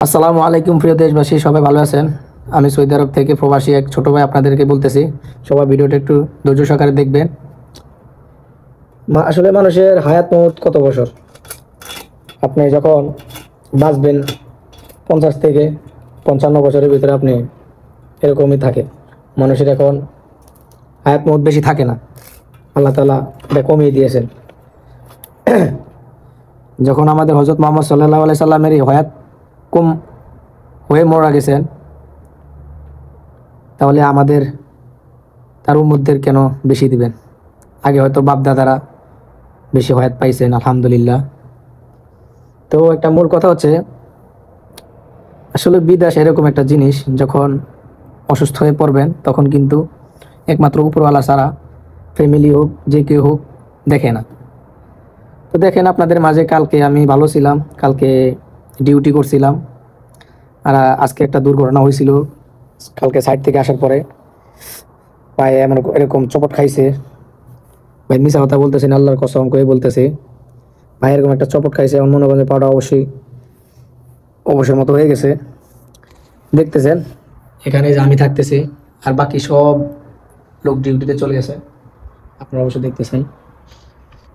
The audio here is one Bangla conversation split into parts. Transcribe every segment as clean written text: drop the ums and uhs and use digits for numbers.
আসসালামু আলাইকুম প্রিয় দেশবাসী, সবাই ভালো আছেন? আমি সৌদি আরব থেকে প্রবাসী এক ছোট ভাই আপনাদেরকে বলতেছি, সবাই ভিডিওটা একটু ধৈর্য সহকারে দেখবেন। আসলে মানুষের হায়াত মৌত কত বছর? আপনি যখন বাঁচবেন 50 থেকে 55 বছরের ভিতরে আপনি এরকমই থাকে। মানুষের এখন হায়াত মৌত বেশি থাকে না, আল্লাহ তাআলা এটা কমিয়ে দিয়েছেন। যখন আমাদের হযরত মুহাম্মদ সাল্লাল্লাহু আলাইহি সাল্লামের হায়াত কম হয়ে মারা গেছেন, তাহলে আমাদের তার উম্মতদের কেন বেশি দিবেন? আগে হয়তো বাপ দাদারা বেশি হায়াত পাইছেন, আলহামদুলিল্লাহ। তো একটা মূল কথা হচ্ছে, আসলে বিদেশ এরকম একটা জিনিস, যখন অসুস্থ হয়ে পড়বেন তখন কিন্তু একমাত্র উপরওয়ালা ছাড়া ফ্যামিলি হোক যে কেউ হোক দেখে না। তো দেখেন, আপনাদের মাঝে কালকে আমি ভালো ছিলাম, কালকে ডিউটি করছিলাম, আর আজকে একটা দুর্ঘটনা হয়েছিল। কালকে সাইড থেকে আসার পরে পায়ে এমন এরকম চপট খাইছে। ভাই মিশা কথা বলতেছেন, আল্লাহর কসম করে বলতেছে, ভাই এরকম একটা চপট খাইছে। আমার মনে করেন পাটা অবশ্যই অবসর মতো হয়ে গেছে। দেখতেছেন এখানে যে আমি থাকতেছি, আর বাকি সব লোক ডিউটিতে চলে গেছে, আপনারা অবশ্যই দেখতেছেন,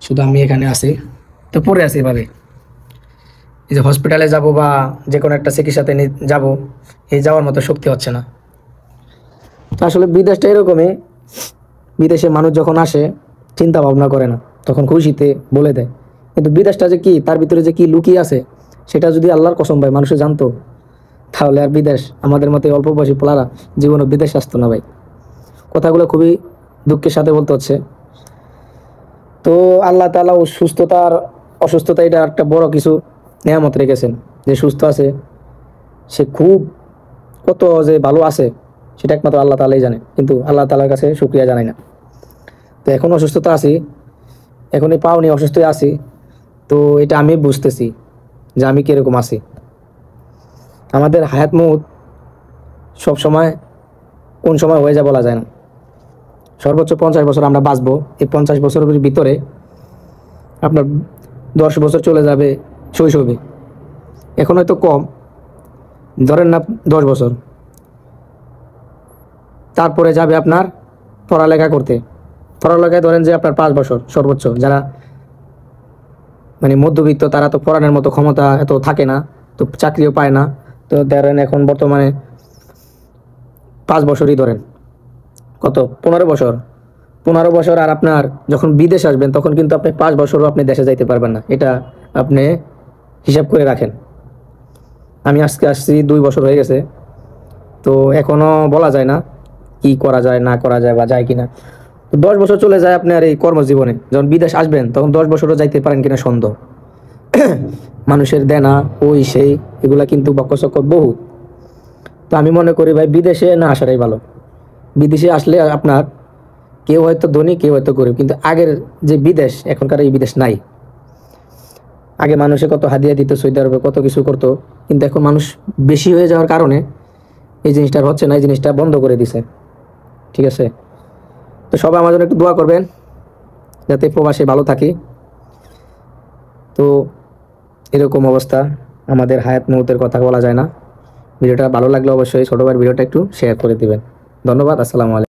শুধু আমি এখানে আছি। তো পড়ে আছি এভাবে, এই যে হসপিটালে যাব বা যে কোনো একটা চিকিৎসাতে যাব, এই যাওয়ার মতো শক্তি হচ্ছে না। তো আসলে বিদেশটা এরকমই, বিদেশে মানুষ যখন আসে চিন্তা ভাবনা করে না, তখন খুশিতে বলে দেয়। কিন্তু বিদেশটা যে কি, তার ভিতরে যে কি লুকিয়ে আছে, সেটা যদি আল্লাহর কসম ভাই মানুষে জানতো, তাহলে আর বিদেশ আমাদের মতো অল্প বয়সী পোলারা জীবনে বিদেশ আসতো না ভাই। কথাগুলো খুবই দুঃখের সাথে বলতে হচ্ছে। তো আল্লাহ তাআলা ও সুস্থতার অসুস্থতা, এটা একটা বড় কিছু নেয়ামত রেখেছেন। যে সুস্থ আছে সে খুব কত যে ভালো আছে, সেটা একমাত্র আল্লাহ তাআলাই জানে, কিন্তু আল্লাহ তাআলার কাছে শুকরিয়া জানাই না। তো এখন অসুস্থতা আছি, এখনই পাওনি অসুস্থ আছি, তো এটা আমি বুঝতেছি যে আমি কীরকম আছি। আমাদের হায়াত মৌত সব সময় কোন সময় হয়ে যায় বলা যায় না। সর্বোচ্চ 50 বছর আমরা বাঁচবো। এই 50 বছরের ভিতরে আপনার 10 বছর চলে যাবে শৈশবে, এখন হয়তো কম, ধরেন না 10 বছর। তারপরে যাবে আপনার পড়ালেখা করতে, পড়ালেখায় ধরেন যে আপনার 5 বছর সর্বোচ্চ। যারা মানে মধ্যবিত্ত, তারা তো পড়ানোর মতো ক্ষমতা এত থাকে না, তো চাকরিও পায় না। তো ধরেন এখন বর্তমানে 5 বছরই ধরেন, কত 15 বছর, 15 বছর। আর আপনার যখন বিদেশ আসবেন তখন কিন্তু আপনি 5 বছরও আপনি দেশে যাইতে পারবেন না, এটা আপনি হিসাব করে রাখেন। আমি আজকে আসছি 2 বছর হয়ে গেছে, তো এখনও বলা যায় না কি করা যায় না করা যায় বা যায় কিনা। 10 বছর চলে যায় আপনার এই কর্মজীবনে, যখন বিদেশ আসবেন তখন 10 বছরও যাইতে পারেন কিনা সন্দেহ। মানুষের দেনা ওই সেই এগুলা কিন্তু বক্কসক্ক বহু। তো আমি মনে করি ভাই বিদেশে না আসাটাই ভালো। বিদেশে আসলে আপনার কেউ হয়তো ধনী, কেউ হয়তো গরিব, কিন্তু আগের যে বিদেশ, এখনকার এই বিদেশ নাই। আগে মানুষে কত হাদিয়া দিত সৌদি আরবে, কত কিছু করতো, কিন্তু এখন মানুষ বেশি হয়ে যাওয়ার কারণে এই জিনিসটা হচ্ছে না, এই জিনিসটা বন্ধ করে দিছে। ঠিক আছে, তো সবাই আমার জন্য একটু দোয়া করবেন যাতে প্রবাসে ভালো থাকি। তো এরকম অবস্থা, আমাদের হায়াত মৌতের কথা বলা যায় না। ভিডিওটা ভালো লাগলে অবশ্যই ছোটো ভাইয়ের ভিডিওটা একটু শেয়ার করে দিবেন। ধন্যবাদ, আসসালামু আলাইকুম।